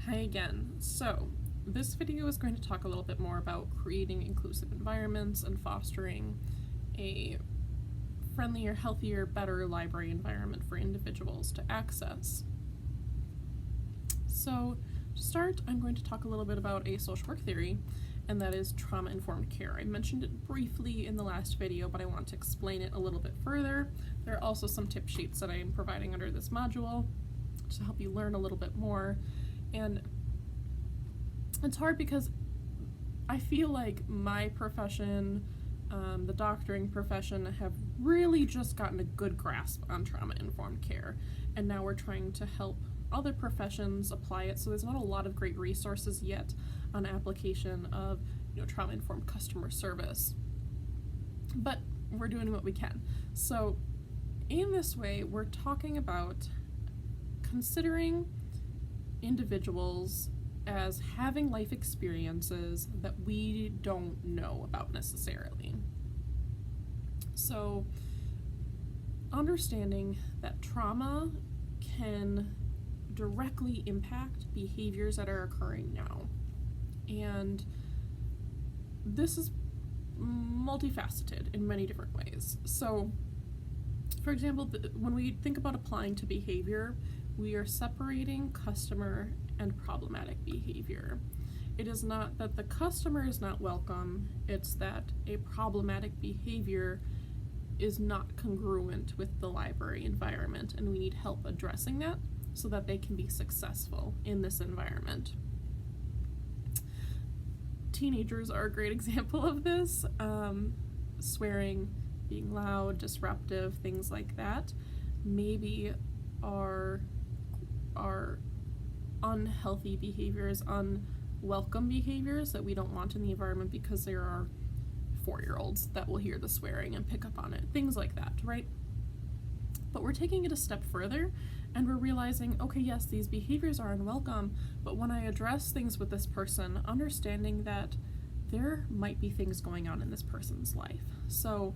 Hi again. So, this video is going to talk a little bit more about creating inclusive environments and fostering a friendlier, healthier, better library environment for individuals to access. So, to start, I'm going to talk a little bit about a social work theory, and that is trauma-informed care. I mentioned it briefly in the last video, but I want to explain it a little bit further. There are also some tip sheets that I am providing under this module to help you learn a little bit more. And it's hard because I feel like my profession, the doctoring profession, have really just gotten a good grasp on trauma-informed care, and now we're trying to help other professions apply it, so there's not a lot of great resources yet on application of trauma-informed customer service, but we're doing what we can. So in this way, we're talking about considering individuals as having life experiences that we don't know about necessarily. So understanding that trauma can directly impact behaviors that are occurring now. And this is multifaceted in many different ways. So, for example, when we think about applying to behavior, we are separating customer and problematic behavior. It is not that the customer is not welcome, it's that a problematic behavior is not congruent with the library environment, and we need help addressing that so that they can be successful in this environment. Teenagers are a great example of this. Swearing, being loud, disruptive, things like that, maybe are unhealthy behaviors, unwelcome behaviors that we don't want in the environment because there are 4-year-olds that will hear the swearing and pick up on it, things like that, right? But we're taking it a step further and we're realizing, okay, yes, these behaviors are unwelcome, but when I address things with this person, understanding that there might be things going on in this person's life. So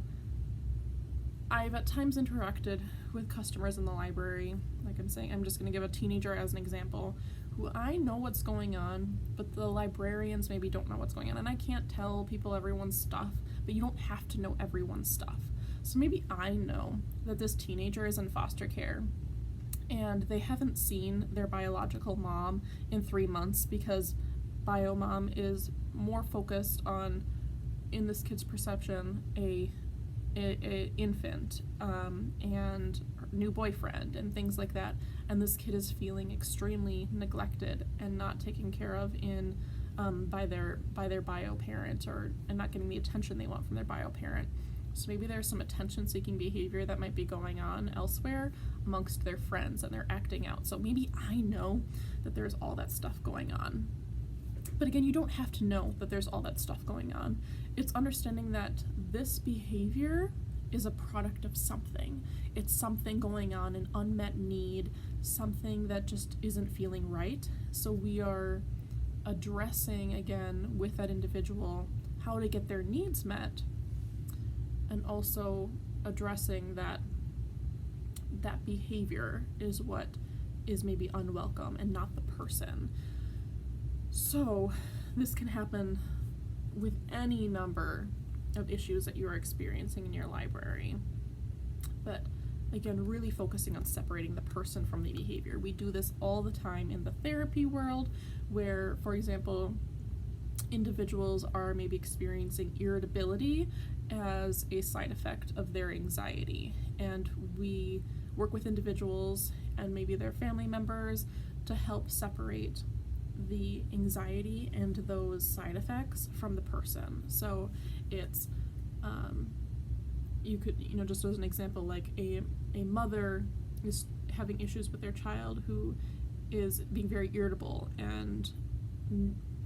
I've at times interacted with customers in the library, like I'm saying, I'm just going to give a teenager as an example, who I know what's going on, but the librarians maybe don't know what's going on, and I can't tell people everyone's stuff, but you don't have to know everyone's stuff. So maybe I know that this teenager is in foster care, and they haven't seen their biological mom in 3 months because bio mom is more focused on, in this kid's perception, a infant and new boyfriend and things like that, and this kid is feeling extremely neglected and not taken care of in by their bio parent, and not getting the attention they want from their bio parent. So maybe there's some attention-seeking behavior that might be going on elsewhere amongst their friends, and they're acting out. So maybe I know that there's all that stuff going on. But again, you don't have to know that there's all that stuff going on. It's understanding that this behavior is a product of something. It's something going on, an unmet need, something that just isn't feeling right. So we are addressing, again, with that individual, how to get their needs met, and also addressing that that behavior is what is maybe unwelcome and not the person. So this can happen with any number of issues that you are experiencing in your library. But again, really focusing on separating the person from the behavior. We do this all the time in the therapy world, where, for example, individuals are maybe experiencing irritability as a side effect of their anxiety, and we work with individuals and maybe their family members to help separate the anxiety and those side effects from the person. So it's you could, just as an example, like a mother is having issues with their child who is being very irritable and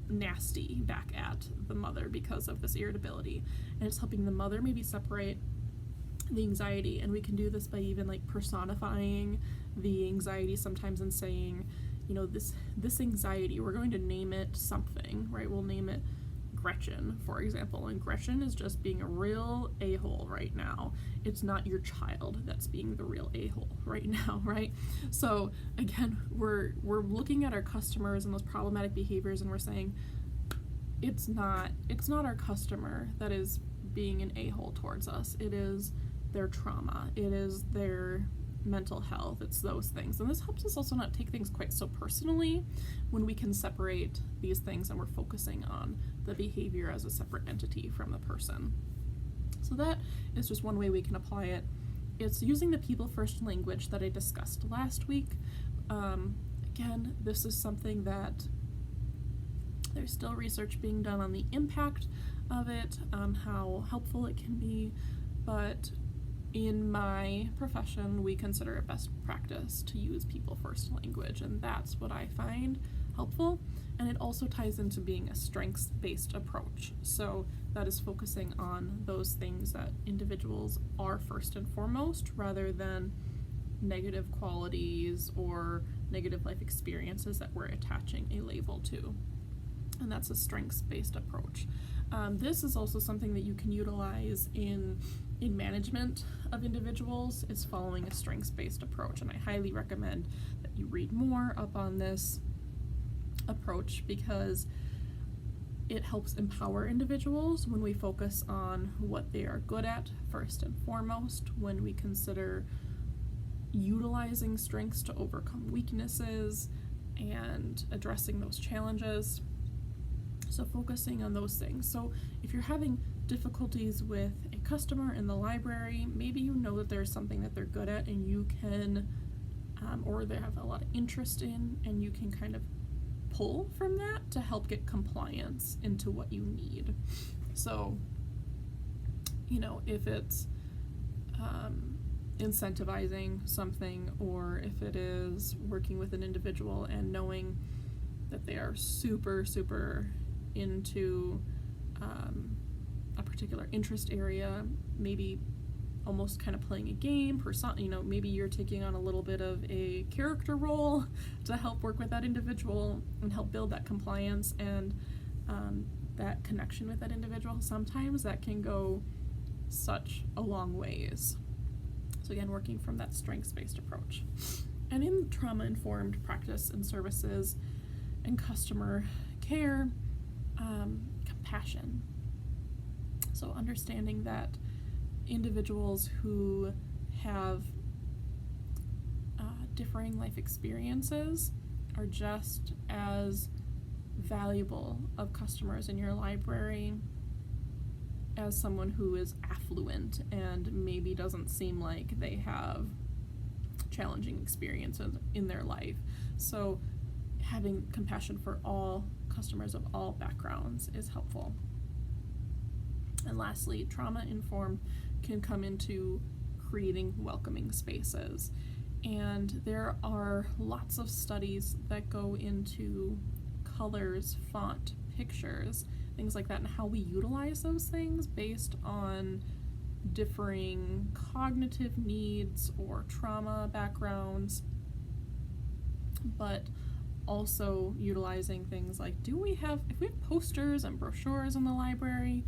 nasty back at the mother because of this irritability, and it's helping the mother maybe separate the anxiety. And we can do this by even like personifying the anxiety sometimes and saying, this anxiety, we're going to name it something, right? We'll name it Gretchen, for example, and Gretchen is just being a real a-hole right now. It's not your child that's being the real a-hole right now, right? So again, we're looking at our customers and those problematic behaviors, and we're saying it's not our customer that is being an a-hole towards us. It is their trauma. It is their mental health. It's those things. And this helps us also not take things quite so personally when we can separate these things and we're focusing on the behavior as a separate entity from the person. So that is just one way we can apply it. It's using the people first language that I discussed last week. Again, this is something that there's still research being done on the impact of it, how helpful it can be, but in my profession, we consider it best practice to use people first language, and that's what I find helpful. And it also ties into being a strengths-based approach. So that is focusing on those things that individuals are first and foremost, rather than negative qualities or negative life experiences that we're attaching a label to. And that's a strengths-based approach. This is also something that you can utilize in management of individuals, is following a strengths-based approach, and I highly recommend that you read more up on this approach because it helps empower individuals when we focus on what they are good at first and foremost, when we consider utilizing strengths to overcome weaknesses and addressing those challenges. So focusing on those things. So if you're having difficulties with a customer in the library, maybe you know that there's something that they're good at and you can, or they have a lot of interest in, and you can kind of pull from that to help get compliance into what you need. So, you know, if it's incentivizing something, or if it is working with an individual and knowing that they are super into a particular interest area, maybe almost kind of playing a game, maybe you're taking on a little bit of a character role to help work with that individual and help build that compliance and that connection with that individual. Sometimes that can go such a long ways. So again, working from that strengths-based approach. And in trauma-informed practice and services and customer care, compassion. So understanding that individuals who have differing life experiences are just as valuable of customers in your library as someone who is affluent and maybe doesn't seem like they have challenging experiences in their life. So having compassion for all customers of all backgrounds is helpful. And lastly, trauma-informed can come into creating welcoming spaces. And there are lots of studies that go into colors, font, pictures, things like that, and how we utilize those things based on differing cognitive needs or trauma backgrounds, but also utilizing things like, if we have posters and brochures in the library,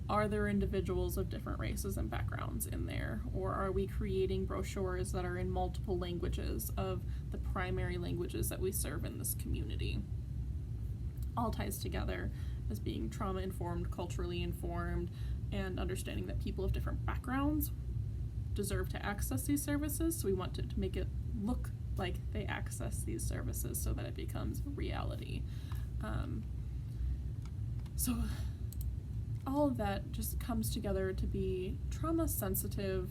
are there individuals of different races and backgrounds in there? Or are we creating brochures that are in multiple languages of the primary languages that we serve in this community? All ties together as being trauma-informed, culturally informed, and understanding that people of different backgrounds deserve to access these services. So we want to make it look like they access these services so that it becomes reality. So all of that just comes together to be trauma sensitive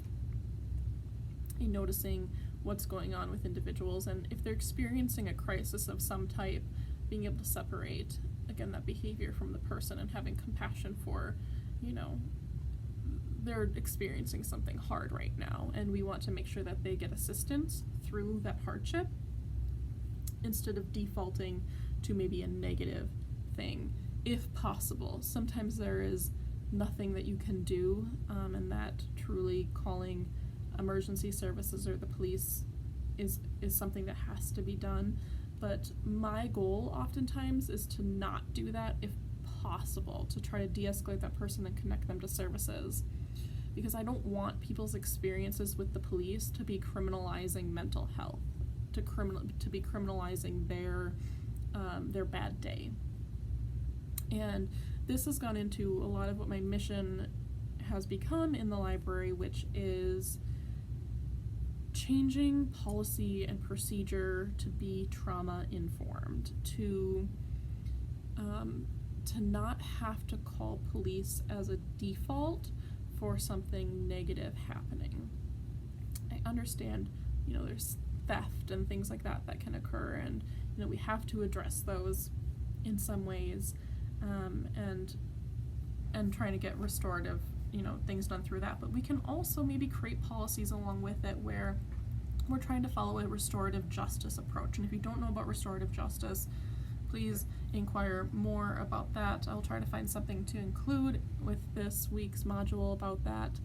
in noticing what's going on with individuals, and if they're experiencing a crisis of some type, being able to separate, again, that behavior from the person and having compassion for, they're experiencing something hard right now, and we want to make sure that they get assistance through that hardship instead of defaulting to maybe a negative thing, if possible. Sometimes there is nothing that you can do, and that truly calling emergency services or the police is something that has to be done. But my goal oftentimes is to not do that if possible to try to de-escalate that person and connect them to services, because I don't want people's experiences with the police to be criminalizing mental health, to be criminalizing their bad day. And this has gone into a lot of what my mission has become in the library, which is changing policy and procedure to be trauma informed, to not have to call police as a default for something negative happening. I understand, there's theft and things like that can occur, and we have to address those in some ways, and trying to get restorative things done through that. But we can also maybe create policies along with it where we're trying to follow a restorative justice approach. And if you don't know about restorative justice, please inquire more about that. I'll try to find something to include with this week's module about that.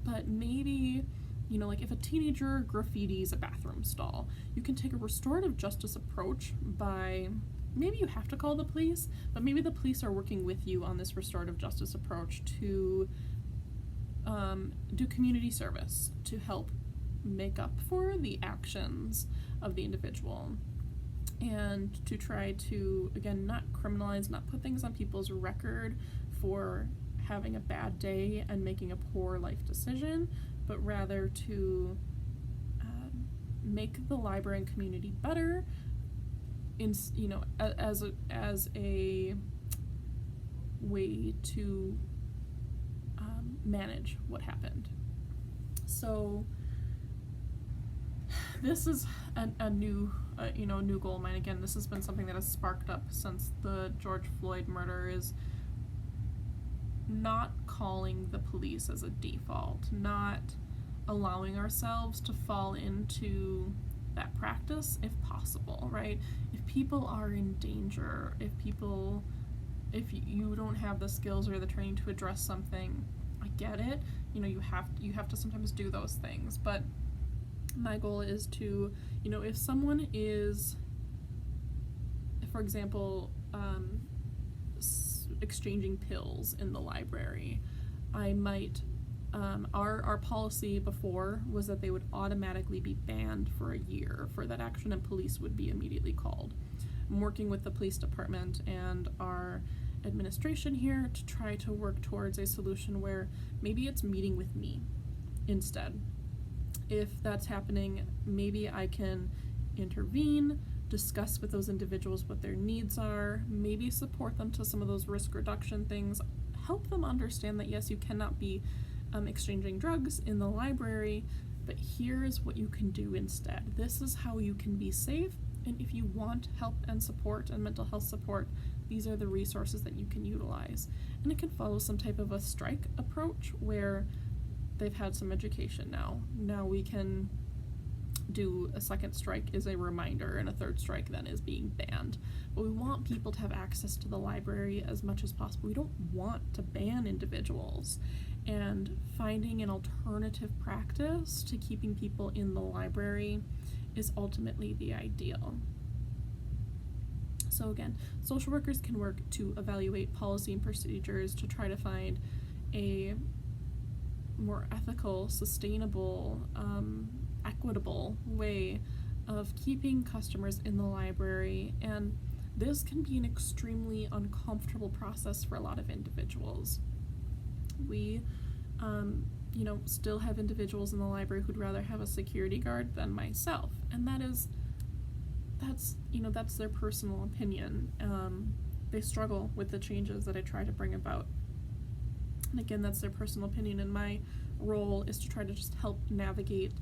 But maybe, like if a teenager graffitis a bathroom stall, you can take a restorative justice approach by, maybe you have to call the police, but maybe the police are working with you on this restorative justice approach to do community service to help make up for the actions of the individual, and to try to, again, not criminalize, not put things on people's record for having a bad day and making a poor life decision, but rather to make the library and community better as a way to manage what happened. So this is a new new goal of mine. Again, this has been something that has sparked up since the George Floyd murder, is not calling the police as a default, not allowing ourselves to fall into that practice if possible, right? If people are in danger, if you don't have the skills or the training to address something, I get it. You have to sometimes do those things, but my goal is to, if someone is, for example, exchanging pills in the library, I might, our policy before was that they would automatically be banned for a year for that action, and police would be immediately called. I'm working with the police department and our administration here to try to work towards a solution where maybe it's meeting with me instead. If that's happening, maybe I can intervene, discuss with those individuals what their needs are, maybe support them to some of those risk reduction things, help them understand that yes, you cannot be exchanging drugs in the library, but here's what you can do instead. This is how you can be safe, and if you want help and support and mental health support, these are the resources that you can utilize. And it can follow some type of a strike approach where they've had some education now. Now we can do a second strike is a reminder, and a third strike then is being banned. But we want people to have access to the library as much as possible. We don't want to ban individuals, and finding an alternative practice to keeping people in the library is ultimately the ideal. So again, social workers can work to evaluate policy and procedures to try to find a more ethical, sustainable, equitable way of keeping customers in the library, and this can be an extremely uncomfortable process for a lot of individuals. We still have individuals in the library who'd rather have a security guard than myself, and that's their personal opinion. They struggle with the changes that I try to bring about. And again, that's their personal opinion, and my role is to try to just help navigate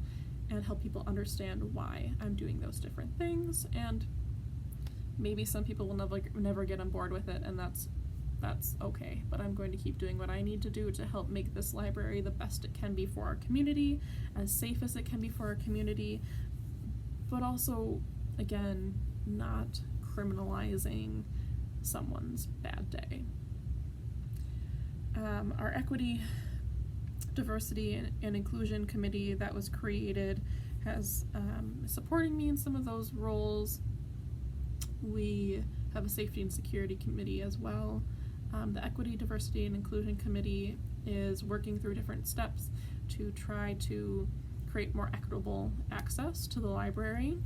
and help people understand why I'm doing those different things. And maybe some people will never get on board with it, and that's okay. But I'm going to keep doing what I need to do to help make this library the best it can be for our community, as safe as it can be for our community, but also, again, not criminalizing someone's bad day. Our equity, diversity, and inclusion committee that was created has supporting me in some of those roles. We have a safety and security committee as well. The Equity, Diversity, and Inclusion Committee is working through different steps to try to create more equitable access to the library.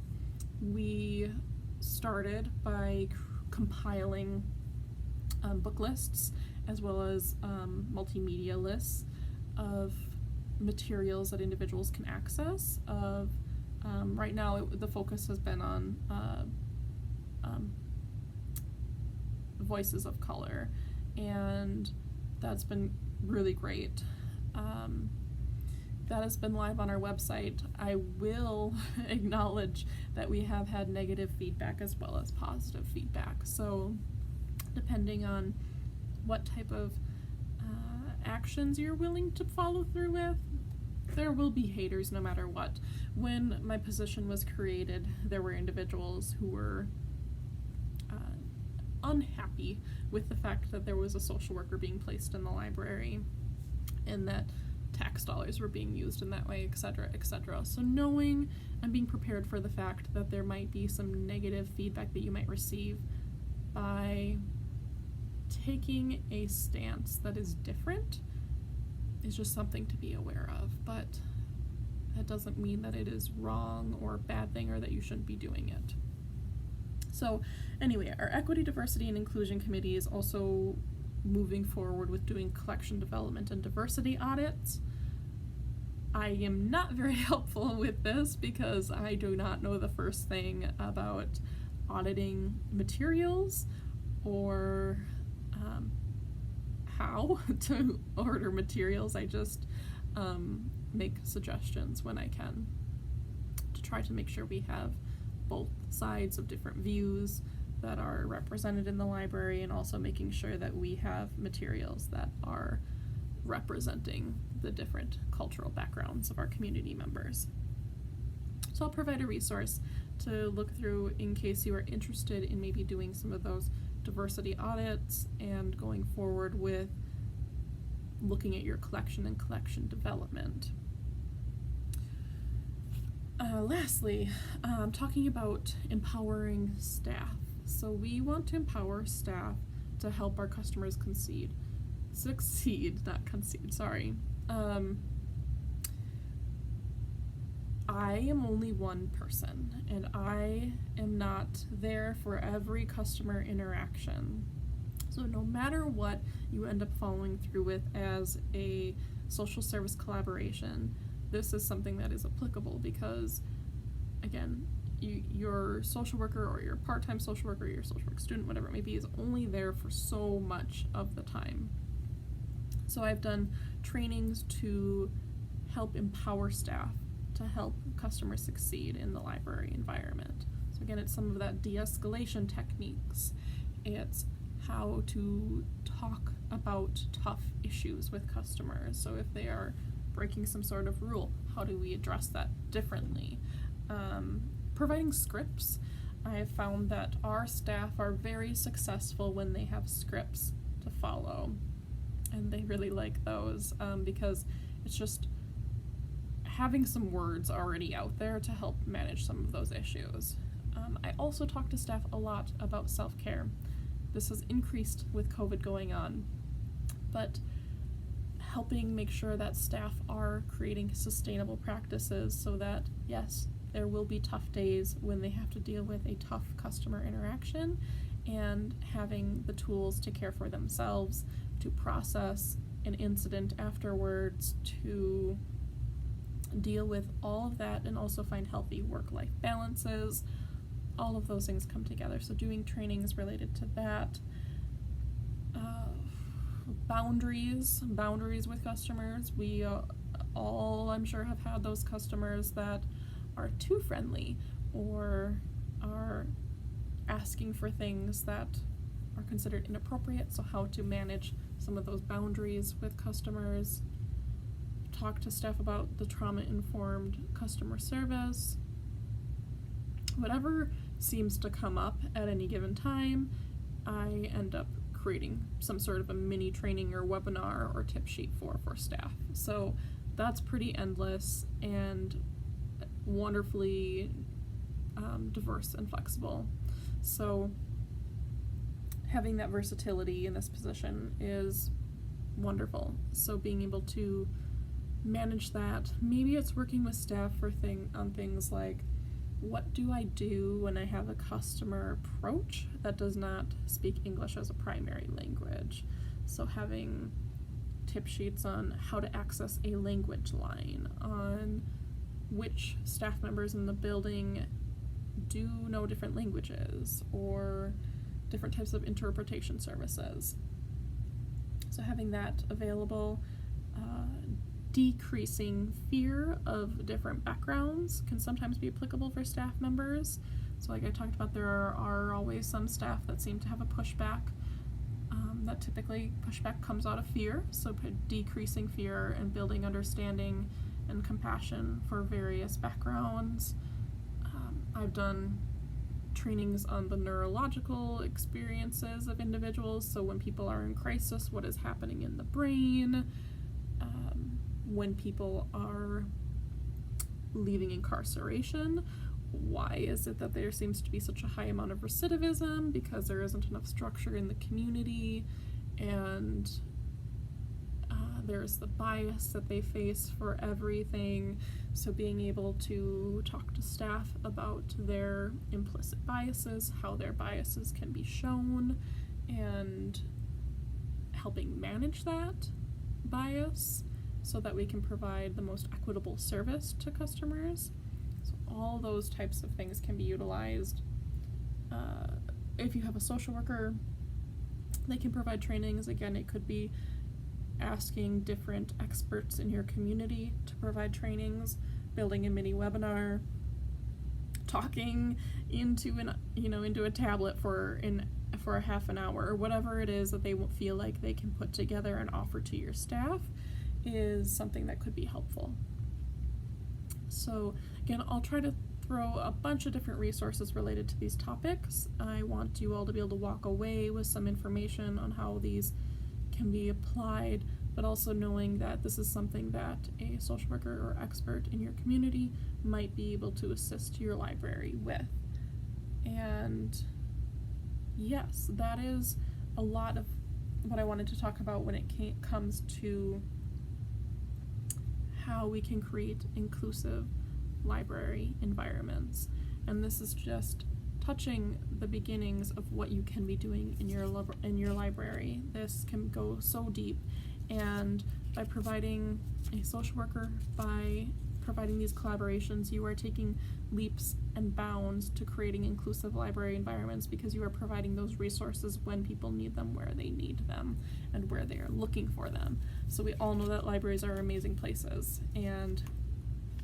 We started by compiling book lists as well as multimedia lists of materials that individuals can access. Right now the focus has been on voices of color, and that's been really great. That has been live on our website. I will acknowledge that we have had negative feedback as well as positive feedback. So depending on what type of actions you're willing to follow through with, there will be haters no matter what. When my position was created, there were individuals who were unhappy with the fact that there was a social worker being placed in the library and that tax dollars were being used in that way, etc., etc. So knowing and being prepared for the fact that there might be some negative feedback that you might receive by taking a stance that is different is just something to be aware of, but that doesn't mean that it is wrong or a bad thing or that you shouldn't be doing it. So anyway, our Equity, Diversity, and Inclusion Committee is also moving forward with doing collection development and diversity audits. I am not very helpful with this because I do not know the first thing about auditing materials or how to order materials. I just make suggestions when I can to try to make sure we have both sides of different views that are represented in the library, and also making sure that we have materials that are representing the different cultural backgrounds of our community members. So I'll provide a resource to look through in case you are interested in maybe doing some of those diversity audits and going forward with looking at your collection and collection development. Lastly, talking about empowering staff. So we want to empower staff to help our customers succeed, not concede, sorry. I am only one person, and I am not there for every customer interaction. So no matter what you end up following through with as a social service collaboration, this is something that is applicable because, again, your social worker or your part-time social worker or your social work student, whatever it may be, is only there for so much of the time. So I've done trainings to help empower staff to help customers succeed in the library environment. So again, it's some of that de-escalation techniques. It's how to talk about tough issues with customers. So if they are breaking some sort of rule, how do we address that differently? Providing scripts. I have found that our staff are very successful when they have scripts to follow, and they really like those because it's just having some words already out there to help manage some of those issues. I also talk to staff a lot about self-care. This has increased with COVID going on, but helping make sure that staff are creating sustainable practices so that, yes, there will be tough days when they have to deal with a tough customer interaction, and having the tools to care for themselves, to process an incident afterwards, to deal with all of that, and also find healthy work-life balances. All of those things come together. So doing trainings related to that. Boundaries with customers. We all, I'm sure, have had those customers that are too friendly or are asking for things that are considered inappropriate. So how to manage some of those boundaries with customers. Talk to staff about the trauma-informed customer service. Whatever seems to come up at any given time, I end up creating some sort of a mini training or webinar or tip sheet for staff. So that's pretty endless and wonderfully diverse and flexible. So having that versatility in this position is wonderful. So being able to manage that, maybe it's working with staff on things like, what do I do when I have a customer approach that does not speak English as a primary language? So having tip sheets on how to access a language line, on which staff members in the building do know different languages or different types of interpretation services. So having that available, decreasing fear of different backgrounds can sometimes be applicable for staff members. So like I talked about, there are always some staff that seem to have a pushback. That typically pushback comes out of fear, so decreasing fear and building understanding and compassion for various backgrounds. I've done trainings on the neurological experiences of individuals, so when people are in crisis, what is happening in the brain, when people are leaving incarceration, why is it that there seems to be such a high amount of recidivism? Because there isn't enough structure in the community, and there's the bias that they face for everything. So being able to talk to staff about their implicit biases, how their biases can be shown, and helping manage that bias so that we can provide the most equitable service to customers. So all those types of things can be utilized. If you have a social worker, they can provide trainings. Again, it could be asking different experts in your community to provide trainings, building a mini webinar, talking into a tablet for a half an hour, or whatever it is that they feel like they can put together and offer to your staff is something that could be helpful. So again, I'll try to throw a bunch of different resources related to these topics. I want you all to be able to walk away with some information on how these can be applied, but also knowing that this is something that a social worker or expert in your community might be able to assist your library with. And yes, that is a lot of what I wanted to talk about when it comes to how we can create inclusive library environments. And this is just touching the beginnings of what you can be doing in your library. This can go so deep, and by providing a social worker, by providing these collaborations, you are taking leaps and bounds to creating inclusive library environments, because you are providing those resources when people need them, where they need them, and where they are looking for them. So we all know that libraries are amazing places, and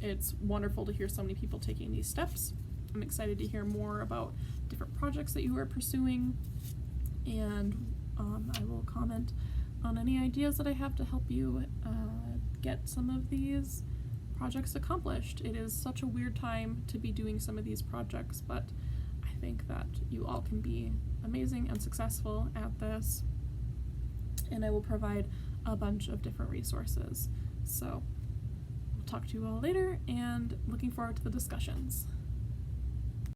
it's wonderful to hear so many people taking these steps. I'm excited to hear more about different projects that you are pursuing, and I will comment on any ideas that I have to help you get some of these projects accomplished. It is such a weird time to be doing some of these projects, but I think that you all can be amazing and successful at this, and I will provide a bunch of different resources. So we'll talk to you all later, and looking forward to the discussions.